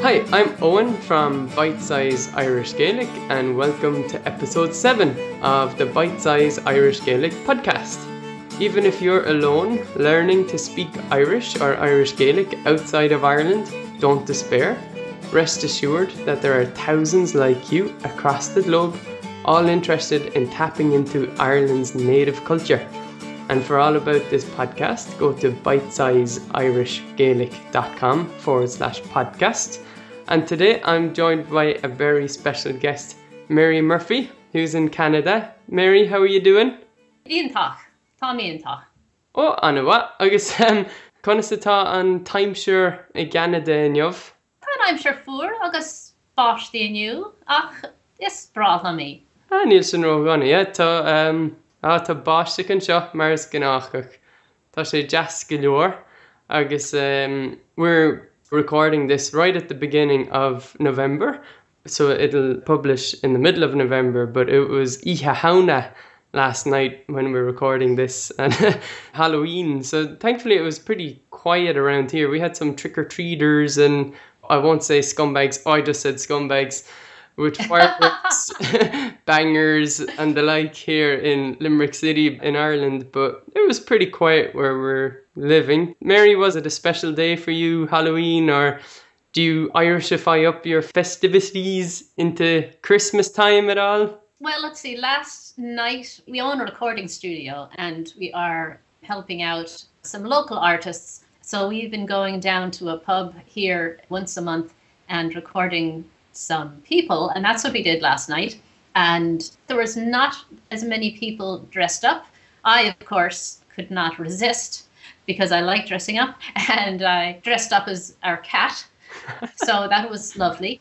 Hi, I'm Owen from Bitesize Irish Gaelic and welcome to episode 7 of the Bitesize Irish Gaelic podcast. Even if you're alone learning to speak Irish or Irish Gaelic outside of Ireland, don't despair. Rest assured that there are thousands like you across the globe, all interested in tapping into Ireland's native culture. And for all about this podcast, go to bitesizeirishgaelic.com/podcast. And today I'm joined by a very special guest, Mary Murphy, who's in Canada. Mary, how are you doing? Iontach. Tommy Iontach. Oh, anna what? Agus conasta an timeshare I Canada inniuv. I'm sure fuair agus báis daoniu ach is brátha mí. Níl sin rógána, yeah. Tá báiste an seo mar is gnáachach. Tá sé jazz go leor agus we're recording this right at the beginning of November, so it'll publish in the middle of November, but it was Iha Hauna last night when we were recording this and Halloween, so thankfully it was pretty quiet around here. We had some trick-or-treaters and I won't say scumbags, I just said scumbags, with fireworks, bangers and the like here in Limerick City in Ireland, but it was pretty quiet where we're living. Mary, was it a special day for you, Halloween, or do you Irishify up your festivities into Christmas time at all? Well, let's see, last night we own a recording studio and we are helping out some local artists. So we've been going down to a pub here once a month and recording some people, and that's what we did last night. And there was not as many people dressed up. I, of course, could not resist because I like dressing up, and I dressed up as our cat. So that was lovely.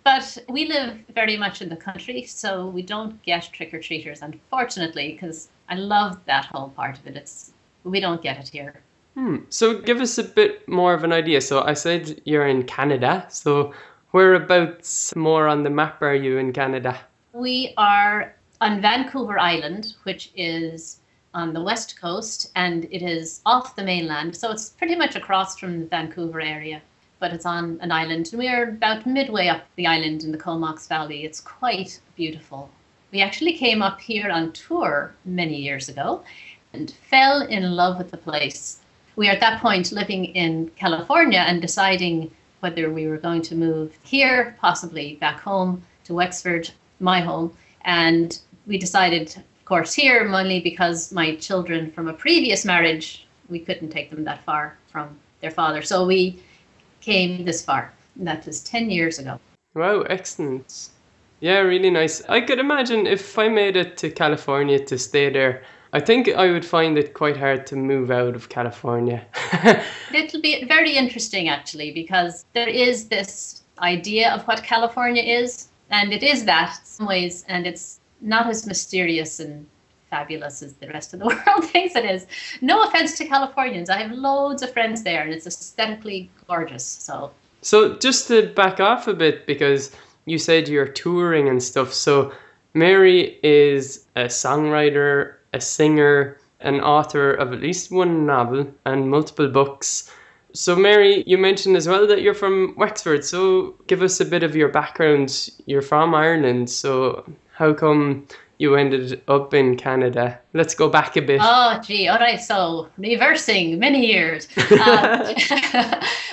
But we live very much in the country, so we don't get trick-or-treaters, unfortunately, because I love that whole part of it. We don't get it here. So give us a bit more of an idea. So I said you're in Canada. So whereabouts more on the map are you in Canada? We are on Vancouver Island, which is on the west coast, and it is off the mainland. So it's pretty much across from the Vancouver area, but it's on an island. And we're about midway up the island in the Comox Valley. It's quite beautiful. We actually came up here on tour many years ago and fell in love with the place. We are at that point living in California and deciding whether we were going to move here, possibly back home to Wexford, my home. And we decided, of course, here, mainly because my children from a previous marriage, we couldn't take them that far from their father. So we came this far. And that was 10 years ago. Wow, excellent. Yeah, really nice. I could imagine if I made it to California to stay there, I think I would find it quite hard to move out of California. It'll be very interesting, actually, because there is this idea of what California is, and it is that in some ways, and it's not as mysterious and fabulous as the rest of the world thinks it is. No offense to Californians. I have loads of friends there, and it's aesthetically gorgeous. So just to back off a bit, because you said you're touring and stuff, so Mary is a songwriter, a singer, an author of at least one novel and multiple books. So Mary, you mentioned as well that you're from Wexford, so give us a bit of your background. You're from Ireland, so how come you ended up in Canada? Let's go back a bit. Oh, gee, all right, so reversing many years.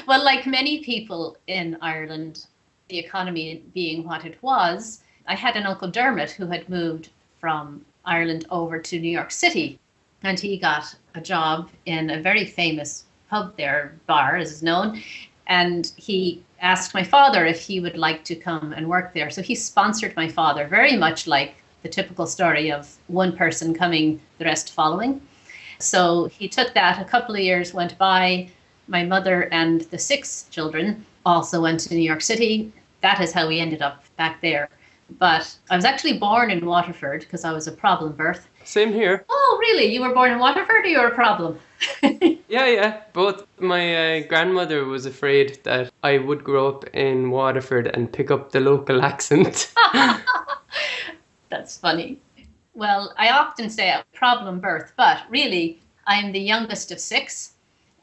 Well, like many people in Ireland, the economy being what it was, I had an Uncle Dermot who had moved from Ireland over to New York City, and he got a job in a very famous pub there, bar as is known, and he asked my father if he would like to come and work there. So he sponsored my father, very much like the typical story of one person coming, the rest following. So he took that. A couple of years went by. My mother and the 6 children also went to New York City. That is how we ended up back there. But I was actually born in Waterford because I was a problem birth. Same here. Oh, really? You were born in Waterford or you were a problem? Yeah. Both. My grandmother was afraid that I would grow up in Waterford and pick up the local accent. That's funny. Well, I often say a problem birth, but really, I'm the youngest of 6.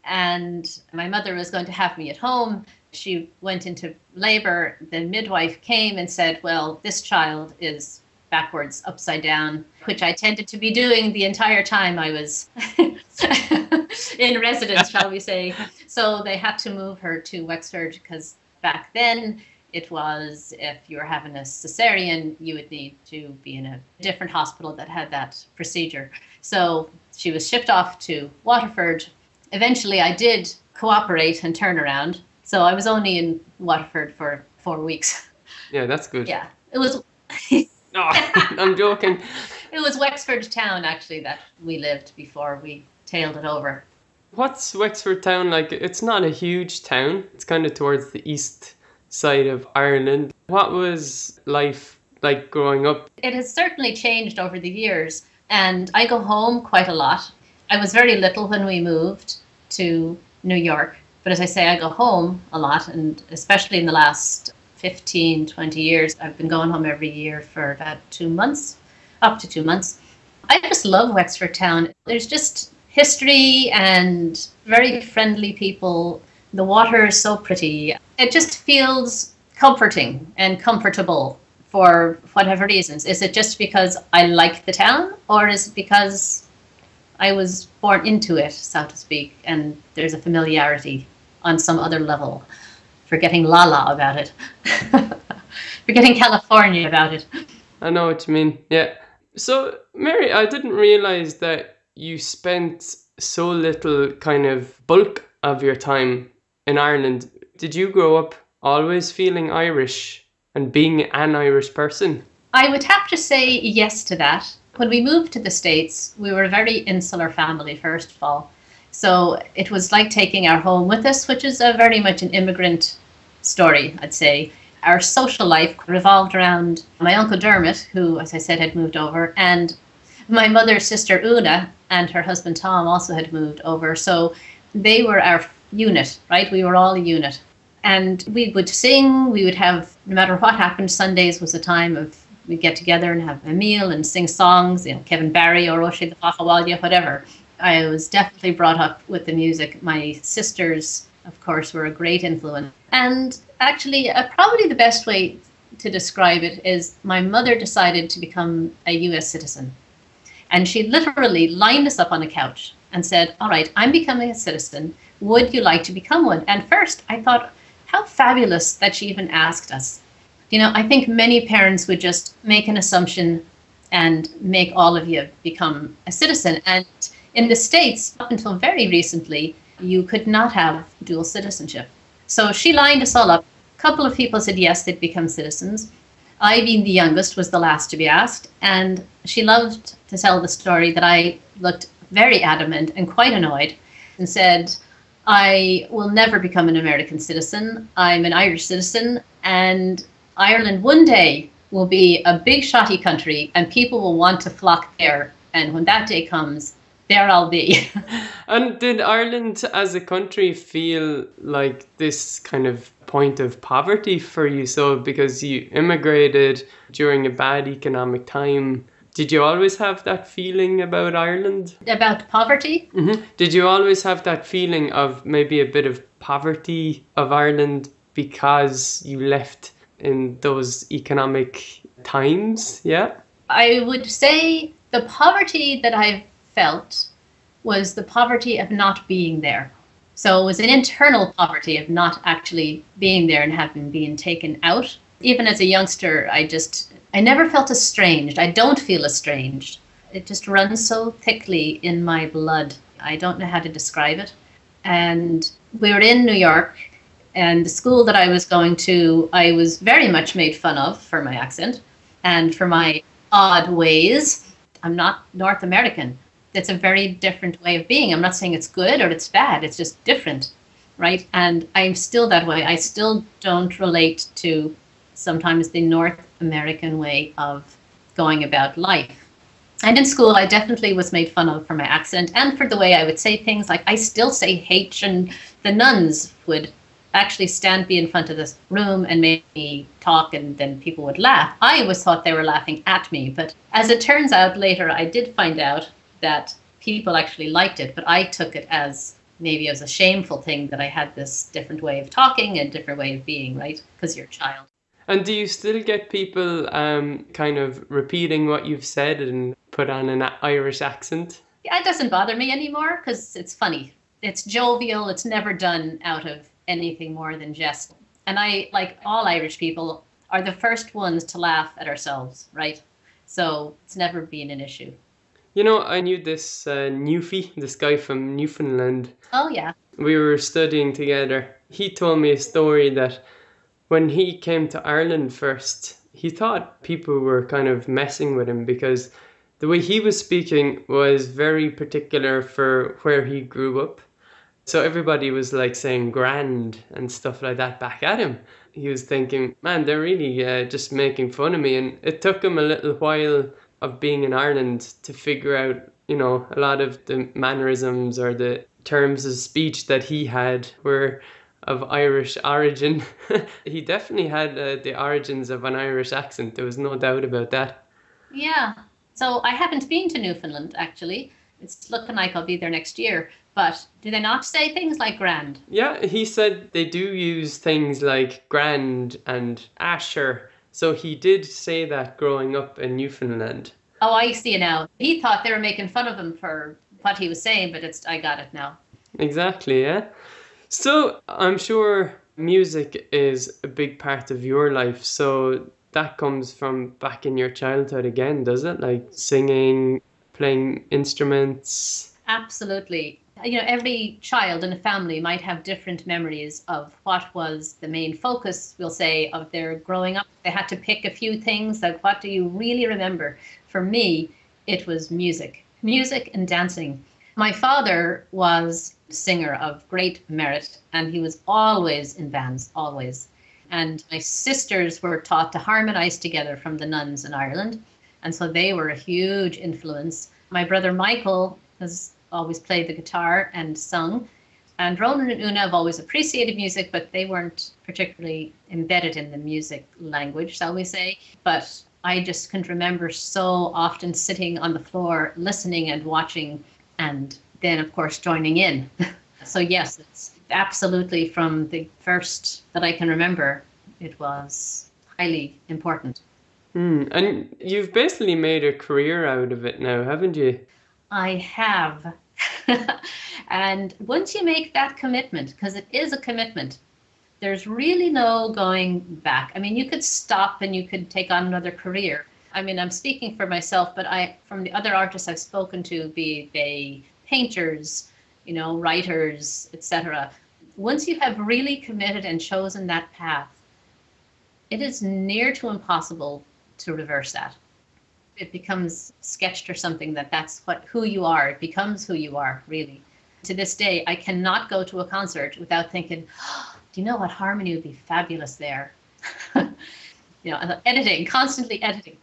and my mother was going to have me at home. She went into labor. The midwife came and said, well, this child is backwards, upside down, which I tended to be doing the entire time I was in residence, shall we say. So they had to move her to Wexford because back then it was, if you were having a cesarean, you would need to be in a different hospital that had that procedure. So she was shipped off to Waterford. Eventually I did cooperate and turn around. So I was only in Waterford for 4 weeks. Yeah, that's good. Yeah, it was... No, I'm joking. It was Wexford town, actually, that we lived before we tailed it over. What's Wexford town like? It's not a huge town. It's kind of towards the east side of Ireland. What was life like growing up? It has certainly changed over the years, and I go home quite a lot. I was very little when we moved to New York, but as I say, I go home a lot, and especially in the last 15, 20 years, I've been going home every year for about 2 months, up to 2 months. I just love Wexford town. There's just history and very friendly people. The water is so pretty. It just feels comforting and comfortable for whatever reasons. Is it just because I like the town, or is it because I was born into it, so to speak, and there's a familiarity on some other level? Forgetting Lala about it. Forgetting California about it. I know what you mean, yeah. So, Mary, I didn't realise that you spent so little kind of bulk of your time in Ireland. Did you grow up always feeling Irish and being an Irish person? I would have to say yes to that. When we moved to the States, we were a very insular family, first of all. So it was like taking our home with us, which is a very much an immigrant story, I'd say. Our social life revolved around my uncle Dermot, who, as I said, had moved over, and my mother's sister Una and her husband Tom also had moved over. So they were our unit, right? We were all a unit. And we would sing, we would have, no matter what happened, Sundays was a time of, we'd get together and have a meal and sing songs, you know, Kevin Barry or Roshi the Fachawalia, whatever. I was definitely brought up with the music. My sisters, of course, were a great influence. And actually, probably the best way to describe it is my mother decided to become a US citizen. And she literally lined us up on a couch and said, all right, I'm becoming a citizen. Would you like to become one? And first, I thought, how fabulous that she even asked us. You know, I think many parents would just make an assumption and make all of you become a citizen. And in the States, up until very recently, you could not have dual citizenship. So she lined us all up. A couple of people said yes, they'd become citizens. I, being the youngest, was the last to be asked. And she loved to tell the story that I looked very adamant and quite annoyed and said, I will never become an American citizen. I'm an Irish citizen, and Ireland one day will be a big shotty country and people will want to flock there. And when that day comes, there I'll be. And did Ireland as a country feel like this kind of point of poverty for you? So because you immigrated during a bad economic time, did you always have that feeling about Ireland? About poverty? Mm-hmm. Did you always have that feeling of maybe a bit of poverty of Ireland because you left in those economic times? Yeah? I would say the poverty that I felt was the poverty of not being there. So it was an internal poverty of not actually being there and having been taken out. Even as a youngster, I never felt estranged. I don't feel estranged. It just runs so thickly in my blood. I don't know how to describe it. And we were in New York, and the school that I was going to, I was very much made fun of for my accent and for my odd ways. I'm not North American. It's a very different way of being. I'm not saying it's good or it's bad. It's just different, right? And I'm still that way. I still don't relate to sometimes the North American way of going about life. And in school, I definitely was made fun of for my accent and for the way I would say things. Like I still say H, and the nuns would actually stand me in front of this room and make me talk, and then people would laugh. I always thought they were laughing at me. But as it turns out later, I did find out that people actually liked it, but I took it as maybe it was a shameful thing that I had this different way of talking and different way of being, right? Because you're a child. And do you still get people kind of repeating what you've said and put on an Irish accent? Yeah, it doesn't bother me anymore because it's funny. It's jovial. It's never done out of anything more than jest. And I, like all Irish people, are the first ones to laugh at ourselves, right? So it's never been an issue. You know, I knew this Newfie, this guy from Newfoundland. Oh, yeah. We were studying together. He told me a story that when he came to Ireland first, he thought people were kind of messing with him because the way he was speaking was very particular for where he grew up. So everybody was like saying grand and stuff like that back at him. He was thinking, man, they're really just making fun of me. And it took him a little while of being in Ireland to figure out, you know, a lot of the mannerisms or the terms of speech that he had were of Irish origin. He definitely had the origins of an Irish accent. There was no doubt about that. Yeah. So I haven't been to Newfoundland, actually. It's looking like I'll be there next year. But do they not say things like grand? Yeah, he said they do use things like grand and asher. So he did say that growing up in Newfoundland. Oh, I see now. He thought they were making fun of him for what he was saying, but I got it now. Exactly, yeah. So I'm sure music is a big part of your life. So that comes from back in your childhood again, does it? Like singing, playing instruments? Absolutely. You know, every child in a family might have different memories of what was the main focus, we'll say, of their growing up. They had to pick a few things, like what do you really remember? For me, it was music and dancing. My father was a singer of great merit, and he was always in bands, always. And my sisters were taught to harmonize together from the nuns in Ireland, and so they were a huge influence. My brother Michael has always played the guitar and sung. And Ronan and Una have always appreciated music, but they weren't particularly embedded in the music language, shall we say. But I just can remember so often sitting on the floor, listening and watching, and then, of course, joining in. So yes, it's absolutely from the first that I can remember, it was highly important. And you've basically made a career out of it now, haven't you? I have. And once you make that commitment, because it is a commitment, there's really no going back. I mean, you could stop and you could take on another career. I mean, I'm speaking for myself, but from the other artists I've spoken to, be they painters, you know, writers, etc. Once you have really committed and chosen that path, it is near to impossible to reverse that. It becomes sketched or something that's who you are. It becomes who you are, really. To this day, I cannot go to a concert without thinking, oh, do you know what harmony would be fabulous there? You know, editing, constantly editing.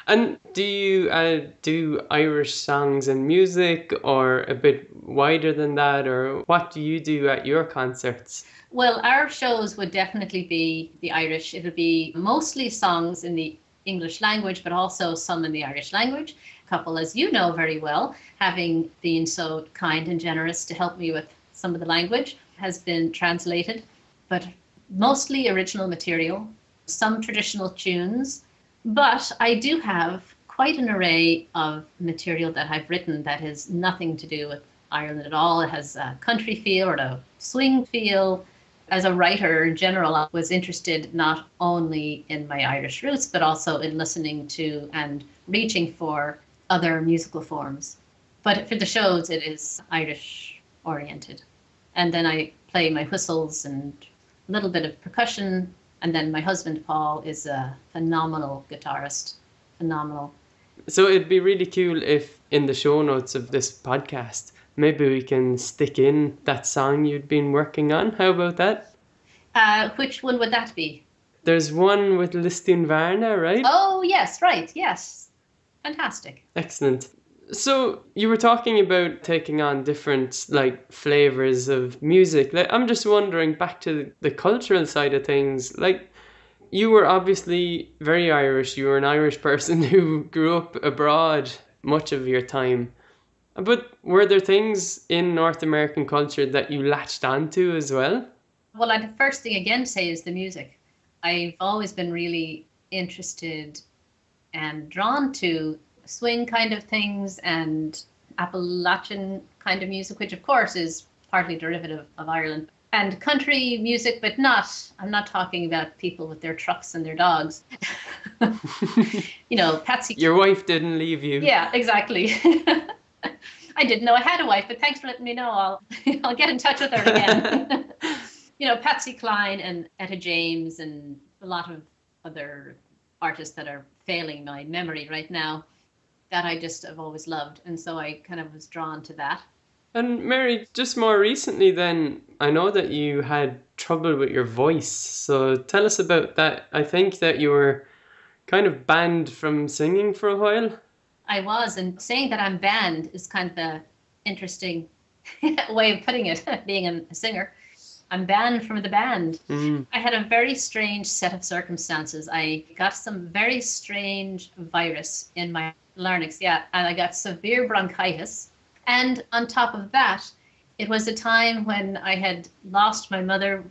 And do you do Irish songs and music, or a bit wider than that, or what do you do at your concerts? Well, our shows would definitely be the Irish. It would be mostly songs in the English language, but also some in the Irish language. A couple, as you know very well, having been so kind and generous to help me with some of the language, has been translated, but mostly original material, some traditional tunes. But I do have quite an array of material that I've written that has nothing to do with Ireland at all. It has a country feel or a swing feel. As a writer in general, I was interested not only in my Irish roots, but also in listening to and reaching for other musical forms. But for the shows, it is Irish oriented. And then I play my whistles and a little bit of percussion. And then my husband, Paul, is a phenomenal guitarist. Phenomenal. So it'd be really cool if in the show notes of this podcast, maybe we can stick in that song you'd been working on. How about that? Which one would that be? There's one with Listin Varna, right? Oh, yes, right. Yes. Fantastic. Excellent. So you were talking about taking on different like flavors of music. Like, I'm just wondering, back to the cultural side of things, like you were obviously very Irish. You were an Irish person who grew up abroad much of your time. But were there things in North American culture that you latched onto as well? Well, the first thing again to say is the music. I've always been really interested and drawn to swing kind of things and Appalachian kind of music, which of course is partly derivative of Ireland. And country music, but I'm not talking about people with their trucks and their dogs. Patsy. Your wife didn't leave you. Yeah, exactly. I didn't know I had a wife, but thanks for letting me know. I'll get in touch with her again. Patsy Cline and Etta James and a lot of other artists that are failing my memory right now that I just have always loved. And so I kind of was drawn to that. And Mary, just more recently then, I know that you had trouble with your voice. So tell us about that. I think that you were kind of banned from singing for a while. I was, and saying that I'm banned is kind of the interesting way of putting it, being a singer. I'm banned from the band. I had a very strange set of circumstances. I got some very strange virus in my larynx, and I got severe bronchitis. And on top of that, it was a time when I had lost my mother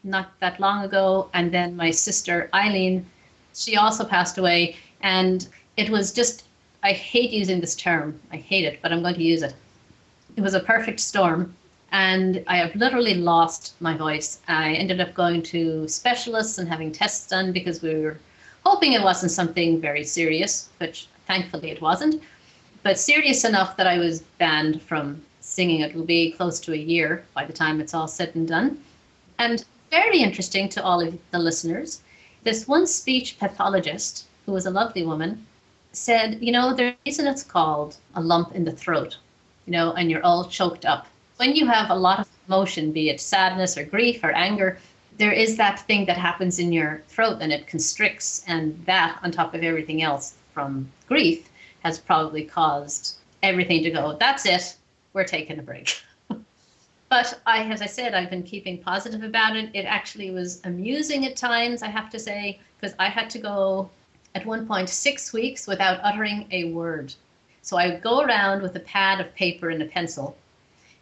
not that long ago, and then my sister Eileen, she also passed away. And it was just, I hate using this term. I hate it, but I'm going to use it. It was a perfect storm. And I have literally lost my voice. I ended up going to specialists and having tests done because we were hoping it wasn't something very serious, which thankfully it wasn't. But serious enough that I was banned from singing. It will be close to a year by the time it's all said and done. And very interesting to all of the listeners, this one speech pathologist, who was a lovely woman, said, the reason it's called a lump in the throat, and you're all choked up. When you have a lot of emotion, be it sadness or grief or anger, there is that thing that happens in your throat and it constricts, and that on top of everything else from grief has probably caused everything to go, that's it, we're taking a break. But as I said, I've been keeping positive about it. It actually was amusing at times, I have to say, because I had to go at one point 6 weeks without uttering a word. So I would go around with a pad of paper and a pencil,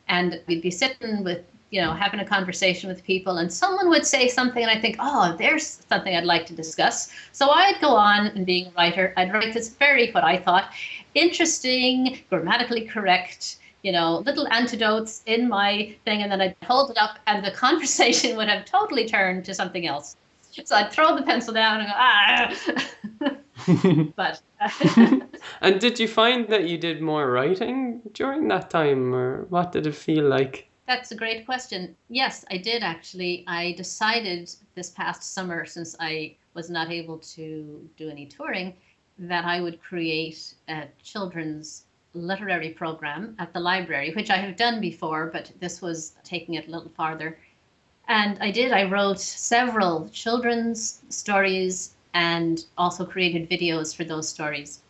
and we'd be sitting with, having a conversation with people, and someone would say something, and I'd think, oh, there's something I'd like to discuss. So I'd go on, and being a writer, I'd write this very, what I thought, interesting, grammatically correct, little antidotes in my thing, and then I'd hold it up, and the conversation would have totally turned to something else. So I'd throw the pencil down and go, But And did you find that you did more writing during that time, or what did it feel like? That's a great question. Yes, I did actually. I decided this past summer, since I was not able to do any touring, that I would create a children's literary program at the library, which I have done before, but this was taking it a little farther. And I did. I wrote several children's stories and also created videos for those stories.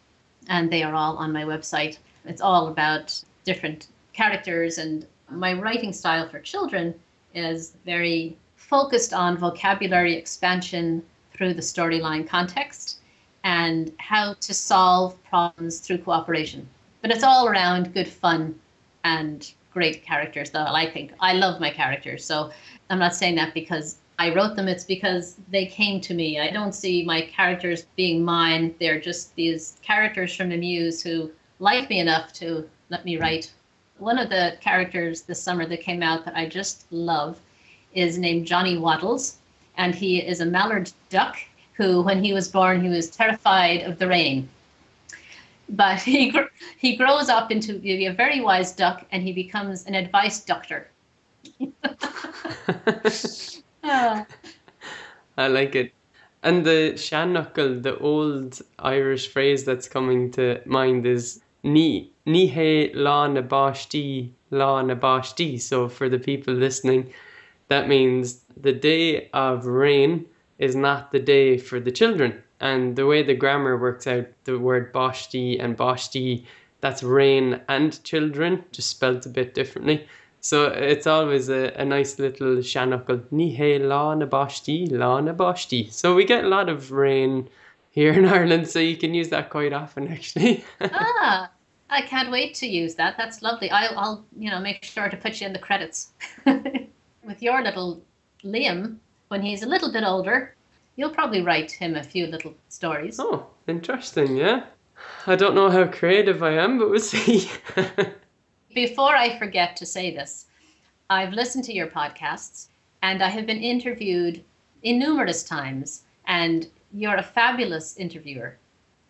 And they are all on my website. It's all about different characters, and my writing style for children is very focused on vocabulary expansion through the storyline context and how to solve problems through cooperation. But it's all around good fun and great characters, though. I think I love my characters. So I'm not saying that because I wrote them, it's because they came to me. I don't see my characters being mine. They're just these characters from the muse who like me enough to let me write. One of the characters this summer that came out that I just love is named Johnny Waddles, and he is a mallard duck who, when he was born, he was terrified of the rain. But he grows up into be a very wise duck, and he becomes an advice doctor. I like it. And the sean-knuckle, the old Irish phrase that's coming to mind is ní hé lá na báistí. So for the people listening, that means the day of rain is not the day for the children. And the way the grammar works out, the word báistí and báistí, that's rain and children, just spelled a bit differently. So it's always a nice little sean-knuckle. Ní hé lá na báistí. So we get a lot of rain here in Ireland, so you can use that quite often, actually. I can't wait to use that. That's lovely. I'll make sure to put you in the credits. With your little Liam, when he's a little bit older, you'll probably write him a few little stories. Oh, interesting, yeah. I don't know how creative I am, but we'll see. Before I forget to say this, I've listened to your podcasts and I have been interviewed numerous times, and you're a fabulous interviewer.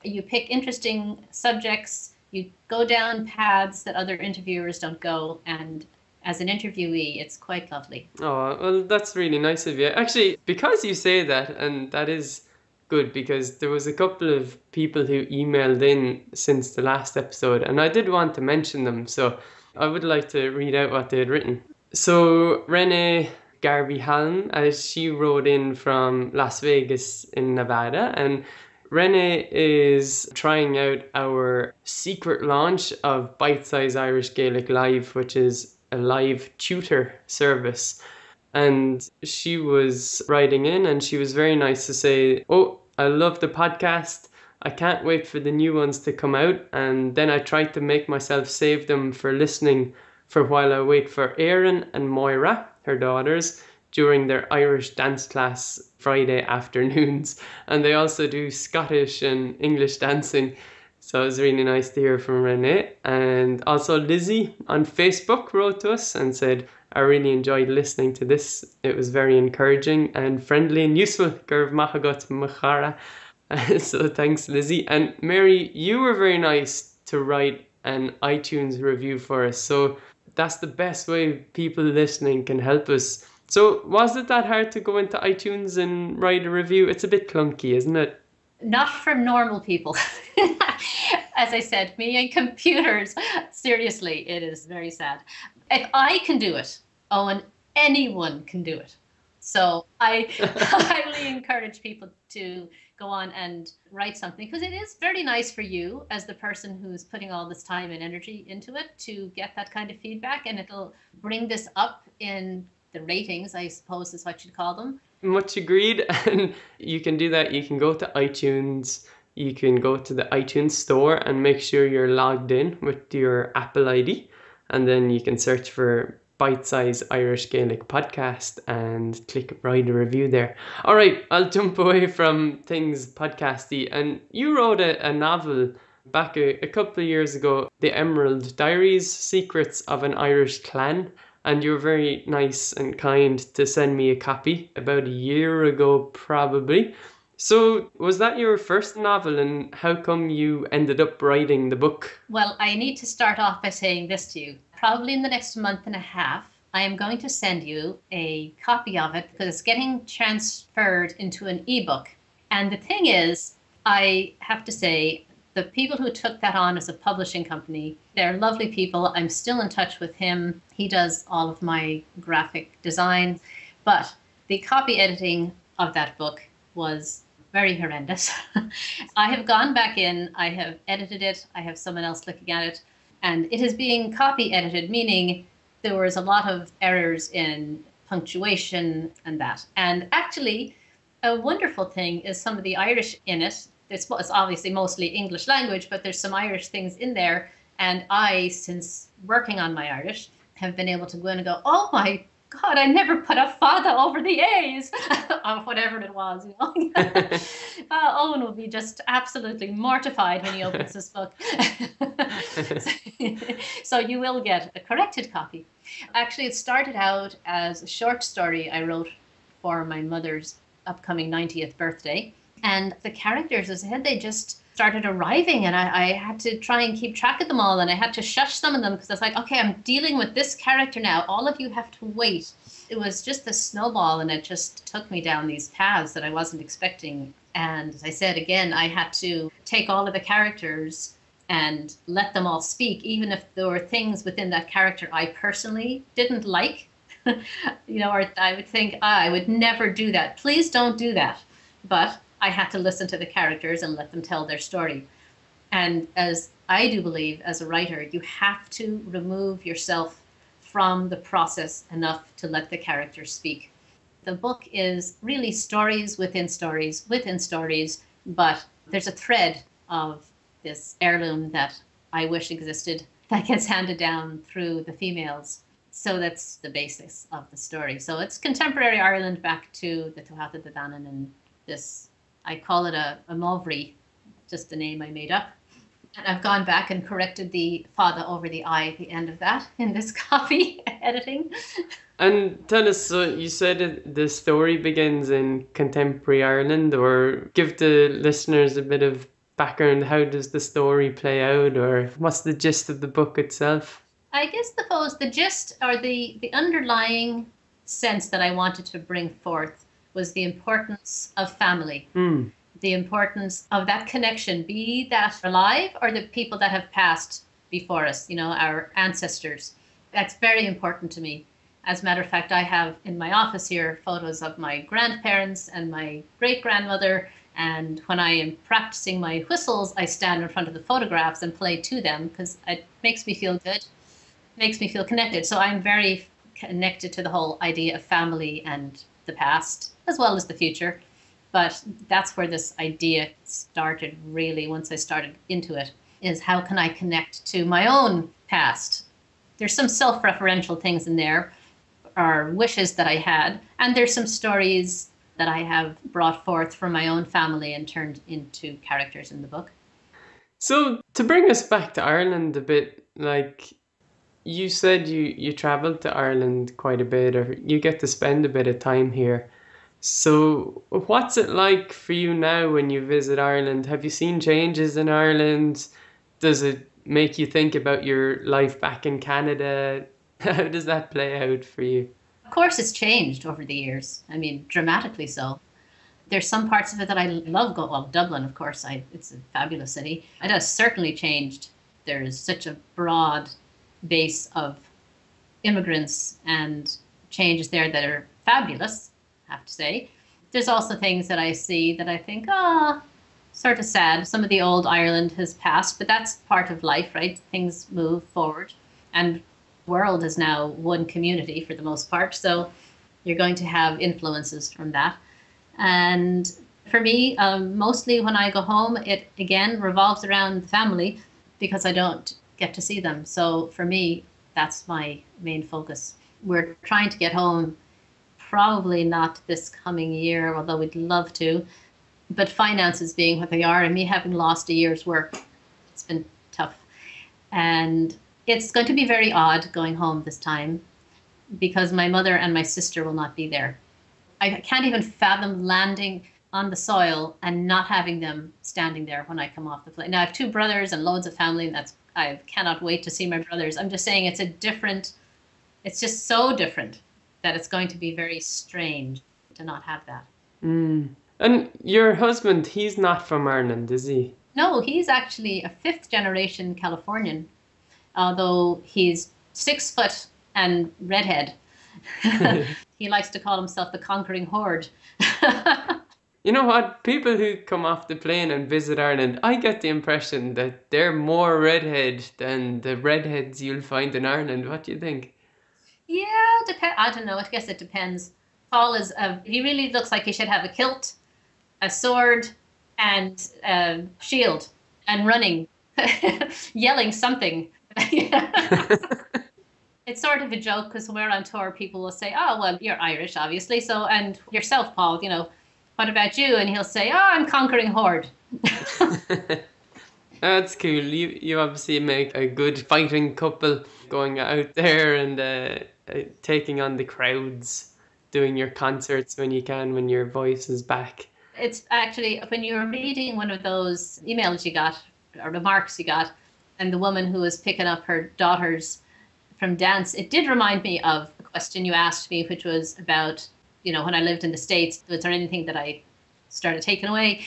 You pick interesting subjects, you go down paths that other interviewers don't go, and as an interviewee, it's quite lovely. Oh, well, that's really nice of you. Actually, because you say that, and that is good, because there was a couple of people who emailed in since the last episode, and I did want to mention them, so I would like to read out what they had written. So Renee Garvey Halm, as she wrote in from Las Vegas in Nevada, and Renee is trying out our secret launch of Bitesize Irish Gaelic Live, which is a live tutor service. And she was writing in and she was very nice to say, oh, I love the podcast. I can't wait for the new ones to come out. And then I tried to make myself save them for listening for while I wait for Erin and Moira, her daughters, during their Irish dance class Friday afternoons. And they also do Scottish and English dancing. So it was really nice to hear from Renee. And also Lizzie on Facebook wrote to us and said, I really enjoyed listening to this. It was very encouraging and friendly and useful. Gurv Mahagot Machara. So thanks, Lizzie. And Mary, you were very nice to write an iTunes review for us. So that's the best way people listening can help us. So was it that hard to go into iTunes and write a review? It's a bit clunky, isn't it? Not for normal people. As I said, me and computers, seriously, it is very sad. If I can do it, Owen, anyone can do it. So I highly encourage people to go on and write something, because it is very nice for you as the person who's putting all this time and energy into it to get that kind of feedback, and it'll bring this up in the ratings, I suppose is what you'd call them. Much agreed. And you can do that. You can go to iTunes. You can go to the iTunes store and make sure you're logged in with your Apple ID. And then you can search for Bitesize Irish Gaelic Podcast and click write a review there. All right, I'll jump away from things podcasty. And you wrote a novel back a couple of years ago, The Emerald Diaries, Secrets of an Irish Clan. And you were very nice and kind to send me a copy about a year ago, probably. So was that your first novel, and how come you ended up writing the book? Well, I need to start off by saying this to you. Probably in the next month and a half, I am going to send you a copy of it because it's getting transferred into an ebook. And the thing is, I have to say, the people who took that on as a publishing company, they're lovely people. I'm still in touch with him. He does all of my graphic design. But the copy editing of that book was very horrendous. I have gone back in, I have edited it, I have someone else looking at it, and it is being copy edited, meaning there was a lot of errors in punctuation and that. And actually, a wonderful thing is some of the Irish in it. It's obviously mostly English language, but there's some Irish things in there. And I, since working on my Irish, have been able to go in and go, oh my God, I never put a fada over the A's, or whatever it was, you know. Owen will be just absolutely mortified when he opens this book. So you will get a corrected copy. Actually, it started out as a short story I wrote for my mother's upcoming 90th birthday. And the characters, as I said, they just started arriving, and I had to try and keep track of them all, and I had to shush some of them because I was like, okay, I'm dealing with this character now. All of you have to wait. It was just a snowball, and it just took me down these paths that I wasn't expecting. And as I said, again, I had to take all of the characters and let them all speak, even if there were things within that character I personally didn't like. You know, or I would think, I would never do that. Please don't do that. But I had to listen to the characters and let them tell their story. And as I do believe, as a writer, you have to remove yourself from the process enough to let the characters speak. The book is really stories within stories within stories, but there's a thread of this heirloom that I wish existed that gets handed down through the females. So that's the basis of the story. So it's contemporary Ireland back to the Tuatha De Danann and this, I call it a Mowbray, just a name I made up. And I've gone back and corrected the fada over the I at the end of that in this copy editing. And tell us, so you said the story begins in contemporary Ireland, or give the listeners a bit of background. How does the story play out, or what's the gist of the book itself? I guess the gist or the underlying sense that I wanted to bring forth was the importance of family. The importance of that connection, be that alive or the people that have passed before us, our ancestors. That's very important to me. As a matter of fact, I have in my office here photos of my grandparents and my great-grandmother. And when I am practicing my whistles, I stand in front of the photographs and play to them because it makes me feel good, makes me feel connected. So I'm very connected to the whole idea of family and the past as well as the future. But that's where this idea started, really, once I started into it, is how can I connect to my own past? There's some self-referential things in there, or wishes that I had, and there's some stories that I have brought forth from my own family and turned into characters in the book. So to bring us back to Ireland a bit, like you said you traveled to Ireland quite a bit, or you get to spend a bit of time here. So what's it like for you now when you visit Ireland? Have you seen changes in Ireland? Does it make you think about your life back in Canada? How does that play out for you? Of course, it's changed over the years. I mean, dramatically so. There's some parts of it that I love. Well, Dublin, of course, it's a fabulous city. It has certainly changed. There's such a broad base of immigrants and changes there that are fabulous, I have to say. There's also things that I see that I think, sort of sad. Some of the old Ireland has passed, but that's part of life, right? Things move forward. And the world is now one community for the most part. So you're going to have influences from that. And for me, mostly when I go home, it again revolves around family because I don't get to see them. So for me, that's my main focus. We're trying to get home, probably not this coming year, although we'd love to. But finances being what they are, and me having lost a year's work, it's been tough. And it's going to be very odd going home this time because my mother and my sister will not be there. I can't even fathom landing on the soil and not having them standing there when I come off the plane. Now I have two brothers and loads of family, and I cannot wait to see my brothers. I'm just saying it's just so different that it's going to be very strange to not have that. And your husband, he's not from Ireland, is he? No, he's actually a fifth generation Californian, although he's 6 foot and redhead. He likes to call himself the conquering horde. You know what? People who come off the plane and visit Ireland, I get the impression that they're more redhead than the redheads you'll find in Ireland. What do you think? Yeah, I don't know. I guess it depends. Paul he really looks like he should have a kilt, a sword, and a shield, and running, yelling something. It's sort of a joke because when we're on tour, people will say, "Oh, well, you're Irish, obviously. So, and yourself, Paul, what about you?" And he'll say, "Oh, I'm conquering horde." That's cool. You obviously make a good fighting couple going out there and taking on the crowds, doing your concerts when you can, when your voice is back. It's actually, when you were reading one of those emails you got, or remarks you got, and the woman who was picking up her daughters from dance, it did remind me of a question you asked me, which was about, when I lived in the States, was there anything that I started taking away?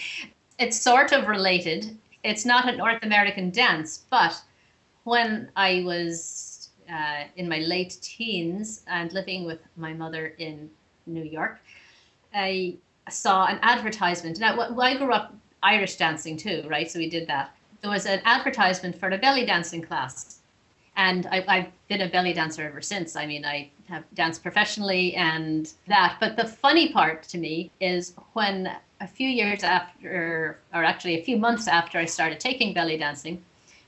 It's sort of related. It's not a North American dance, but when I was in my late teens and living with my mother in New York, I saw an advertisement. Now, I grew up Irish dancing too, right? So we did that. There was an advertisement for a belly dancing class. And I've been a belly dancer ever since. I mean, I have danced professionally and that. But the funny part to me is when a few years after, or actually a few months after I started taking belly dancing,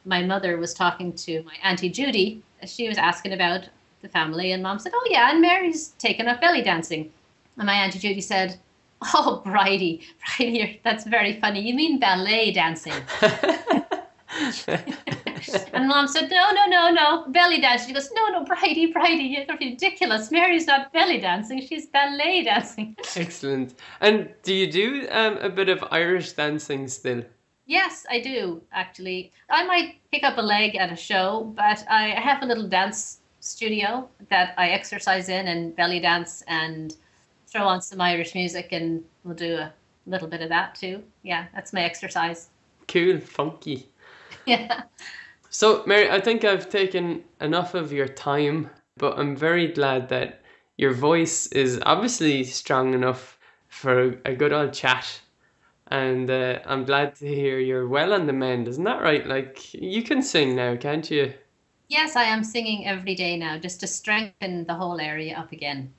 my mother was talking to my Auntie Judy. She was asking about the family, and Mom said, "Oh yeah, and Mary's taken up belly dancing." And my Auntie Judy said, "Oh, Bridie, that's very funny. You mean ballet dancing?" And Mom said, no, belly dancing. She goes, no, Bridie, you're ridiculous. Mary's not belly dancing, she's ballet dancing. Excellent. And do you do a bit of Irish dancing still? Yes, I do, actually. I might pick up a leg at a show, but I have a little dance studio that I exercise in and belly dance and throw on some Irish music, and we'll do a little bit of that too. Yeah, that's my exercise. Cool, funky. Yeah. So, Mary, I think I've taken enough of your time, but I'm very glad that your voice is obviously strong enough for a good old chat. And I'm glad to hear you're well on the mend, isn't that right? Like, you can sing now, can't you? Yes, I am singing every day now, just to strengthen the whole area up again.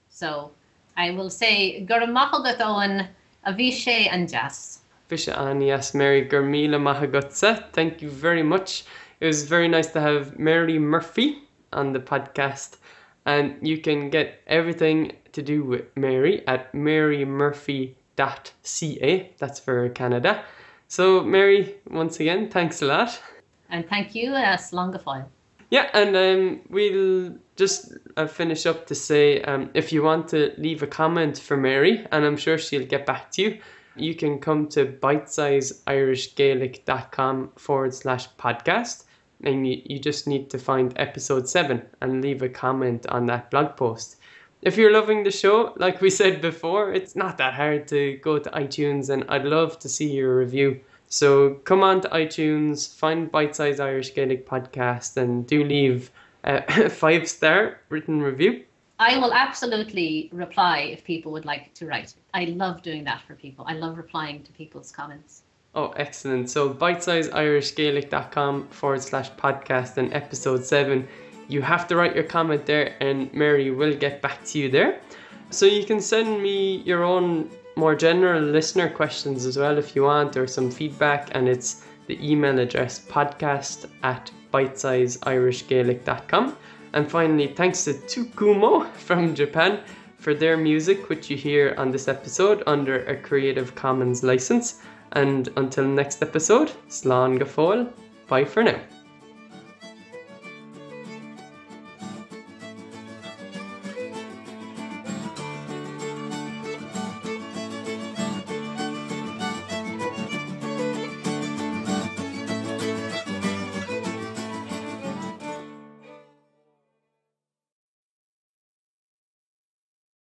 So I will say, Gur machagat Eoin a bhí sé an jazz. Fisha Anias Mary Gurmila Mahagutsa. Thank you very much. It was very nice to have Mary Murphy on the podcast. And you can get everything to do with Mary at marymurphy.ca. That's for Canada. So Mary, once again, thanks a lot. And thank you, Slongafoil. Yeah, and we'll just finish up to say if you want to leave a comment for Mary, and I'm sure she'll get back to you, you can come to bitesizeirishgaelic.com/podcast, and you just need to find episode 7 and leave a comment on that blog post. If you're loving the show, like we said before, it's not that hard to go to iTunes, and I'd love to see your review. So come on to iTunes, find Bite Size Irish Gaelic Podcast, and do leave a 5-star written review. I will absolutely reply if people would like to write. I love doing that for people. I love replying to people's comments. Oh, excellent. So bitesizeirishgaelic.com/podcast and episode 7. You have to write your comment there, and Mary will get back to you there. So you can send me your own more general listener questions as well if you want, or some feedback, and it's the email address podcast@bitesizeirishgaelic.com. And finally, thanks to Tsukumo from Japan for their music, which you hear on this episode under a Creative Commons license. And until next episode, Slán go fóill. Bye for now.